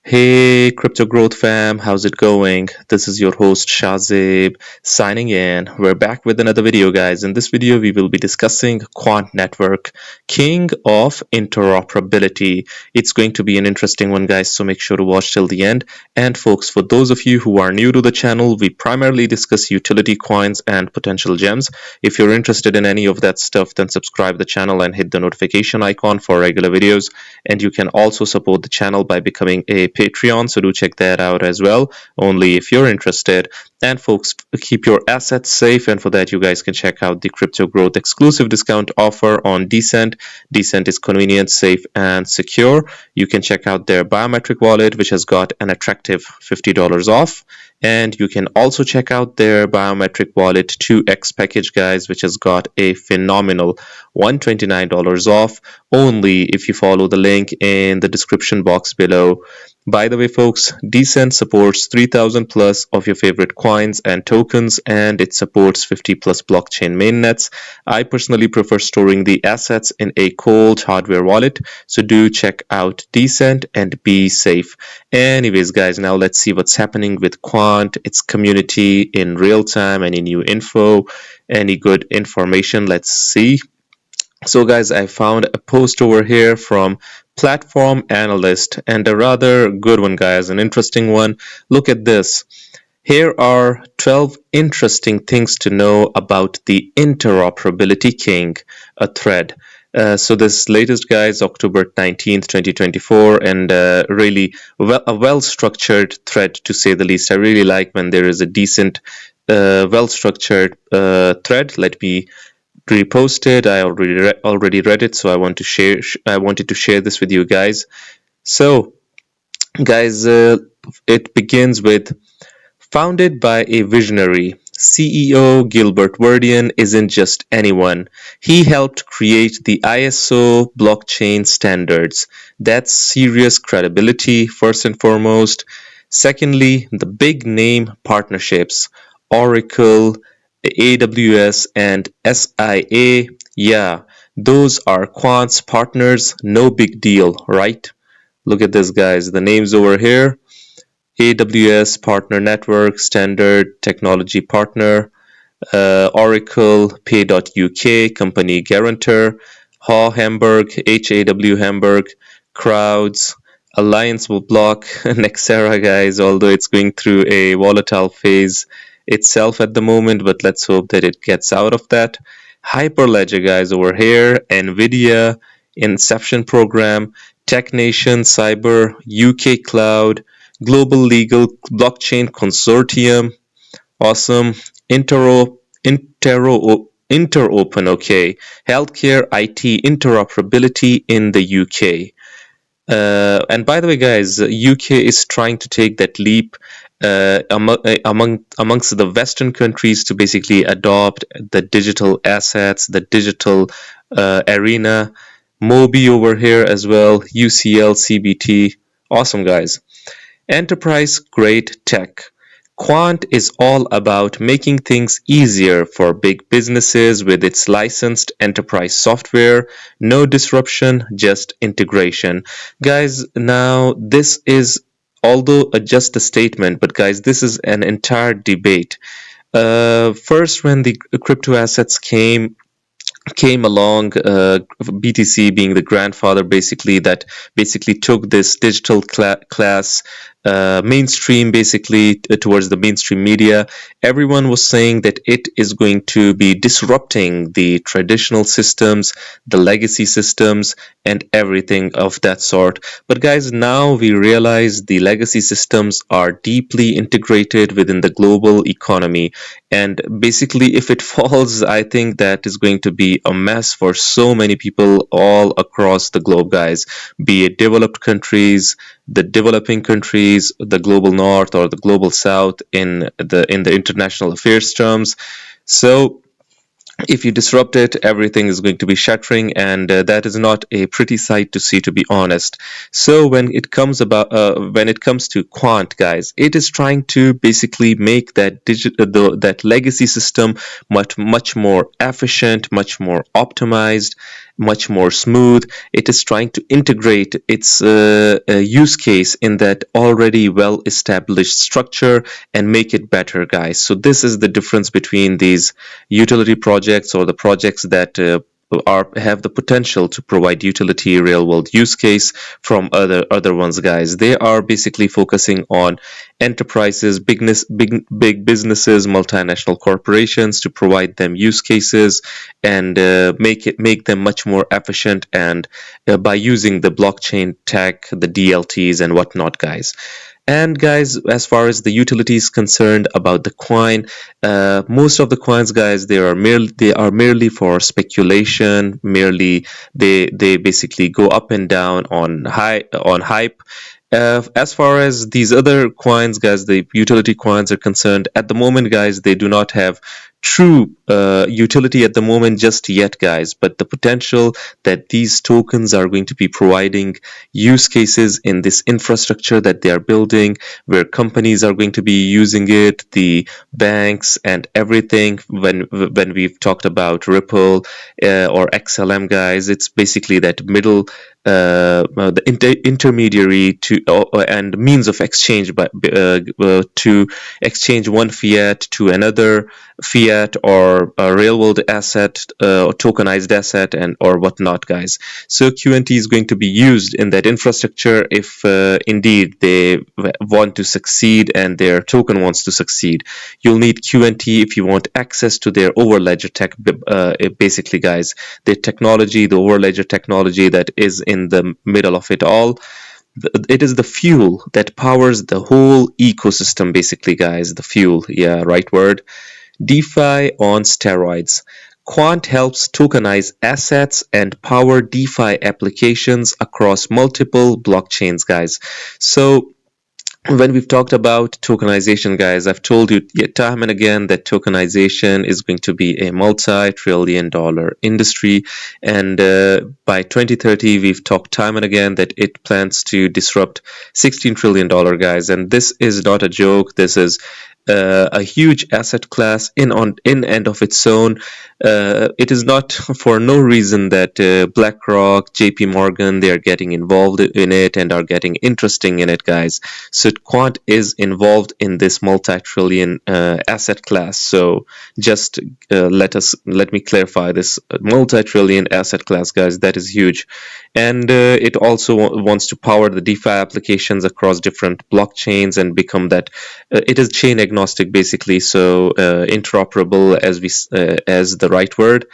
Hey, Crypto Growth fam, how's it going? This is your host Shazib signing in. We're back with another video, guys. In this video, we will be discussing Quant Network, king of interoperability. It's going to be an interesting one, guys, so make sure to watch till the end. And folks, for those of you who are new to the channel, we primarily discuss utility coins and potential gems. If you're interested in any of that stuff, then subscribe the channel and hit the notification icon for regular videos. And you can also support the channel by becoming a Patreon, so do check that out as well, only if you're interested. And folks, keep your assets safe, and for that you guys can check out the Crypto Growth exclusive discount offer on Decent. Decent is convenient, safe, and secure. You can check out their biometric wallet, which has got an attractive $50 off. And you can also check out their biometric wallet 2x package, guys, which has got a phenomenal $129 off, only if you follow the link in the description box below. By the way, folks, Decent supports 3000 plus of your favorite coins and tokens, and it supports 50 plus blockchain mainnets. I personally prefer storing the assets in a cold hardware wallet, so do check out Decent and be safe. Anyways, guys, now let's see what's happening with Quant, its community in real time, any new info, any good information. Let's see. So guys, I found a post over here from Platform Analyst, and a rather good one, guys, an interesting one. Look at this. Here are 12 interesting things to know about the Interoperability King, a thread. So this latest, guys, October 19th, 2024, and really a well-structured thread, to say the least. I really like when there is a decent, well-structured thread. Let me reposted. I already read it, so I wanted to share this with you guys. So, guys, it begins with founded by a visionary. CEO Gilbert Verdian isn't just anyone. He helped create the ISO blockchain standards. That's serious credibility, first and foremost. Secondly, the big name partnerships. Oracle, AWS, and SIA. Yeah, those are Quant's partners. No big deal, right? Look at this, guys. The names over here. AWS Partner Network, Standard Technology Partner, Oracle, Pay.UK, Company Guarantor, HAW Hamburg, HAW Hamburg, Crowds, Alliance will block NXRA, guys, although it's going through a volatile phase itself at the moment, but let's hope that it gets out of that. Hyperledger, guys, over here, NVIDIA, Inception Program, Tech Nation, Cyber, UK Cloud, Global Legal Blockchain Consortium, awesome, Interopen, okay, Healthcare IT Interoperability in the UK. And by the way, guys, UK is trying to take that leap amongst the Western countries to basically adopt the digital assets, the digital arena. Mobi over here as well, UCL, CBT, awesome, guys. Enterprise grade tech. Quant is all about making things easier for big businesses with its licensed enterprise software. No disruption, just integration. Guys, now this is, although just a statement, but guys, this is an entire debate. First, when the crypto assets came along, BTC being the grandfather, that basically took this digital class mainstream, towards the mainstream media. Everyone was saying that it is going to be disrupting the traditional systems, the legacy systems, and everything of that sort. But guys, now we realize the legacy systems are deeply integrated within the global economy, and basically if it falls, I think that is going to be a mess for so many people all across the globe, guys, be it developed countries, the developing countries, the global north or the global south in the international affairs terms. So if you disrupt it, everything is going to be shattering, and that is not a pretty sight to see, to be honest. So when it comes to Quant, guys, it is trying to basically make that that legacy system much more efficient, much more optimized, much more smooth. It is trying to integrate its use case in that already well established structure and make it better, guys. So this is the difference between these utility projects, or the projects that have the potential to provide utility real world use case, from other ones, guys. They are basically focusing on enterprises, big businesses, multinational corporations, to provide them use cases and make them much more efficient, and by using the blockchain tech, the DLTs and whatnot, guys. And guys, as far as the utility is concerned about the coin, most of the coins, guys, they are merely for speculation. Merely, they basically go up and down on hype. As far as these other coins, guys, the utility coins are concerned, at the moment, guys, they do not have true utility at the moment just yet, guys. But the potential that these tokens are going to be providing use cases in this infrastructure that they are building, where companies are going to be using it, the banks and everything. When we've talked about Ripple or XLM, guys, it's basically that middle, the intermediary to and means of exchange, to exchange one fiat to another fiat, or a real world asset, or tokenized asset, and or whatnot, guys. So QNT is going to be used in that infrastructure if indeed they want to succeed and their token wants to succeed. You'll need QNT if you want access to their overledger tech, basically, guys. Their technology, the overledger technology that is in the middle of it all. It is the fuel that powers the whole ecosystem, basically, guys. The fuel, yeah, right word. DeFi on steroids. Quant helps tokenize assets and power DeFi applications across multiple blockchains, guys. So when we've talked about tokenization, guys, I've told you time and again that tokenization is going to be a multi-trillion dollar industry. And by 2030, we've talked time and again that it plans to disrupt $16 trillion, guys. And this is not a joke. This is a huge asset class in and of its own. It is not for no reason that BlackRock, JP Morgan, they are getting involved in it and are getting interesting in it, guys. So Quant is involved in this multi-trillion asset class. So just let me clarify this multi-trillion asset class, guys. That is huge, and it also wants to power the DeFi applications across different blockchains and become that. It is chain agnostic, basically. So interoperable, as the right word.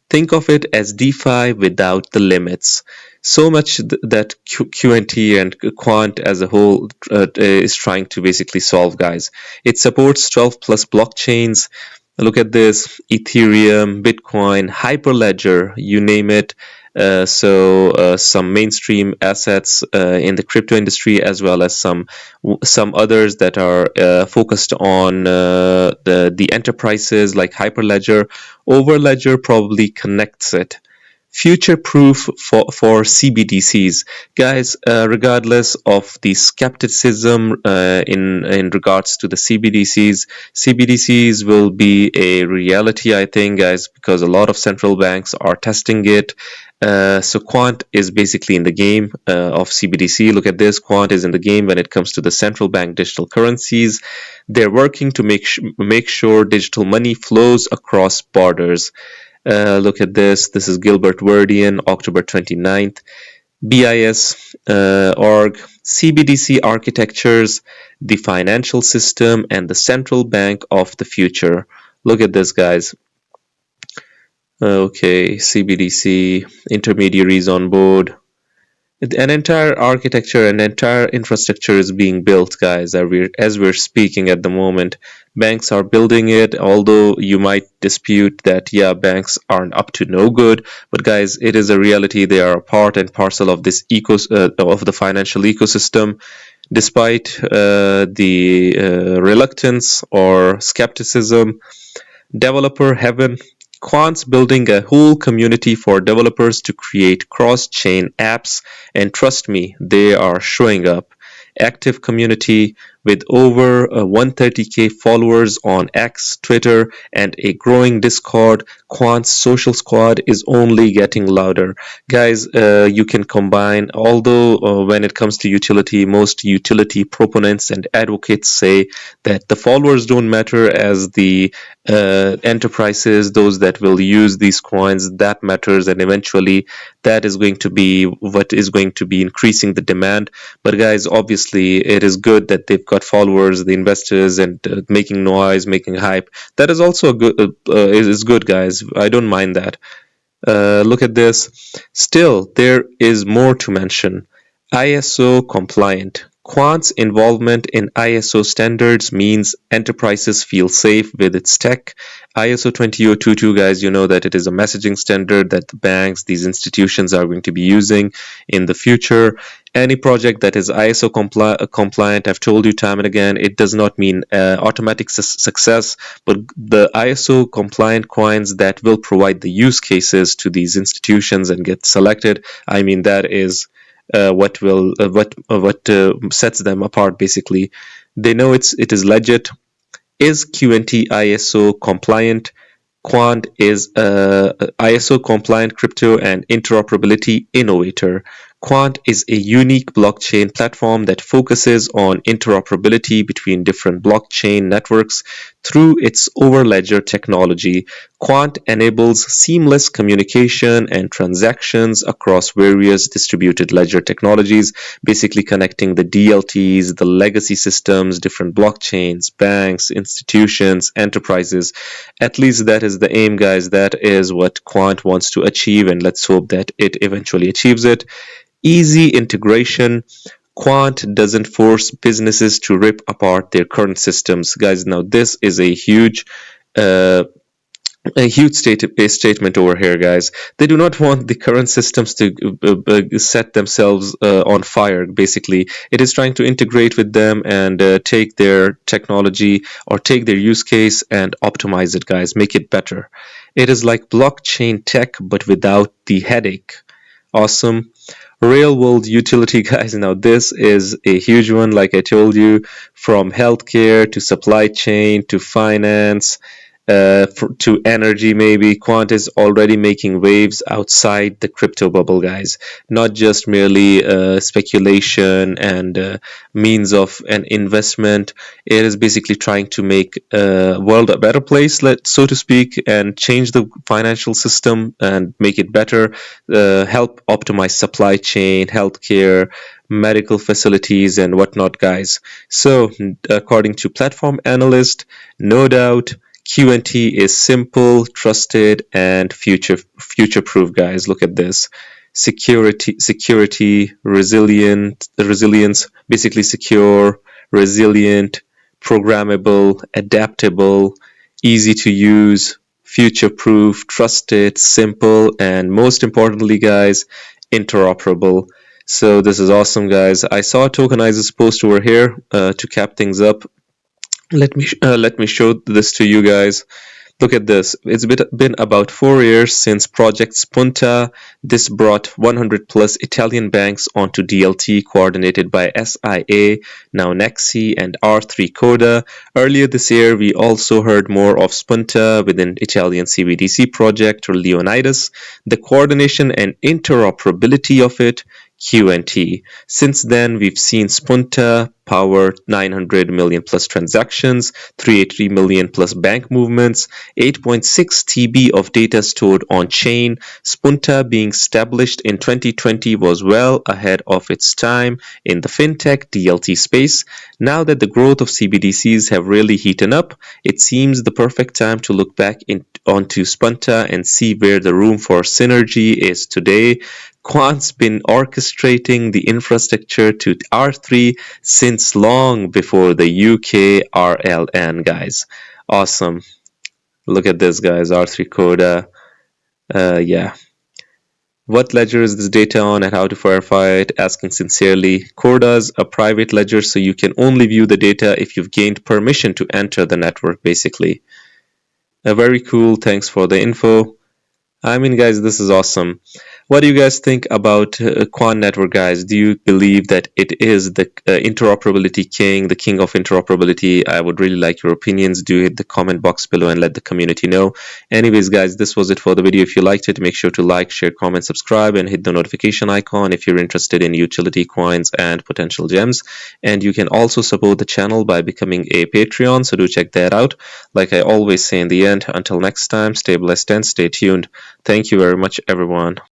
Think of it as DeFi without the limits. So much that QNT and Quant as a whole is trying to basically solve, guys. It supports 12 plus blockchains. Look at this: Ethereum, Bitcoin, Hyperledger, you name it. Some mainstream assets in the crypto industry, as well as some others that are focused on the enterprises, like Hyperledger. Overledger probably connects it. Future proof for CBDCs, guys. Regardless of the skepticism in regards to the CBDCs will be a reality, I think, guys, because a lot of central banks are testing it. So Quant is basically in the game of CBDC. Look at this: Quant is in the game when it comes to the central bank digital currencies. They're working to make sure digital money flows across borders. Look at this. This is Gilbert Verdian, October 29th. BIS org, CBDC architectures, the financial system, and the central bank of the future. Look at this, guys. Okay, CBDC, intermediaries on board. An entire architecture, an entire infrastructure is being built, guys, as we're speaking at the moment. Banks are building it, although you might dispute that, yeah, banks aren't up to no good. But guys, it is a reality. They are a part and parcel of this of the financial ecosystem. Despite the reluctance or skepticism, developer heaven. Quant's building a whole community for developers to create cross-chain apps, and trust me, they are showing up. active community with over 130K followers on X, Twitter, and a growing Discord. Quant's social squad is only getting louder. Guys, you can combine, although when it comes to utility, most utility proponents and advocates say that the followers don't matter, as the enterprises, those that will use these coins, that matters, and eventually that is going to be what is going to be increasing the demand. But guys, obviously it is good that they've got followers, the investors, and making noise, making hype. That is also a good is good, guys. I don't mind that. Look at this. Still, there is more to mention. ISO compliant. Quant's involvement in ISO standards means enterprises feel safe with its tech. ISO 20022, guys, you know that it is a messaging standard that the banks, these institutions are going to be using in the future. Any project that is ISO compliant, I've told you time and again, it does not mean automatic success, but the ISO compliant coins that will provide the use cases to these institutions and get selected, I mean, that is what sets them apart. Basically, they know it is legit. Is QNT ISO compliant? Quant is a ISO compliant crypto and interoperability innovator. Quant is a unique blockchain platform that focuses on interoperability between different blockchain networks through its overledger technology. Quant enables seamless communication and transactions across various distributed ledger technologies, basically connecting the DLTs, the legacy systems, different blockchains, banks, institutions, enterprises. At least that is the aim, guys. That is what Quant wants to achieve, and let's hope that it eventually achieves it. Easy integration. Quant doesn't force businesses to rip apart their current systems. Guys, now this is uh, a huge statement over here, guys. They do not want the current systems to set themselves on fire. Basically, it is trying to integrate with them and take their technology or take their use case and optimize it, guys. Make it better. It is like blockchain tech, but without the headache. Awesome. Real world utility, guys. Now, this is a huge one, like I told you, from healthcare to supply chain to finance, to energy. Maybe Quant is already making waves outside the crypto bubble, guys. Not just merely speculation and means of an investment. It is basically trying to make world a better place, so to speak, and change the financial system and make it better. Help optimize supply chain, healthcare, medical facilities, and whatnot, guys. So, according to platform analyst, no doubt QNT is simple, trusted, and future proof, guys. Look at this. Security, resilience, basically secure, resilient, programmable, adaptable, easy to use, future proof, trusted, simple, and most importantly, guys, interoperable. So this is awesome, guys. I saw Tokenizer's post over here to cap things up. Let me show this to you guys. Look at this. It's been about 4 years since Project Spunta. This brought 100 plus Italian banks onto DLT, coordinated by SIA, now Nexi, and R3 Coda. Earlier this year, we also heard more of Spunta within Italian CBDC project or Leonidas. The coordination and interoperability of it, QNT. Since then, we've seen Spunta power 900 million plus transactions, 383 million plus bank movements, 8.6 TB of data stored on chain. Spunta, being established in 2020, was well ahead of its time in the fintech DLT space. Now that the growth of CBDCs have really heated up, it seems the perfect time to look back onto Spunta and see where the room for synergy is today. Quant's been orchestrating the infrastructure to R3 since long before the UK RLN, guys. Awesome. Look at this, guys. R3 Coda. Yeah. What ledger is this data on and how to verify it? Asking sincerely. Corda's a private ledger, so you can only view the data if you've gained permission to enter the network, basically. Very cool. Thanks for the info. I mean, guys, this is awesome. What do you guys think about Quant Network, guys? Do you believe that it is the interoperability king, the king of interoperability? I would really like your opinions. Do hit the comment box below and let the community know. Anyways, guys, this was it for the video. If you liked it, make sure to like, share, comment, subscribe, and hit the notification icon if you're interested in utility coins and potential gems. And you can also support the channel by becoming a Patreon, so do check that out. Like I always say in the end, until next time, stay blessed and stay tuned. Thank you very much, everyone.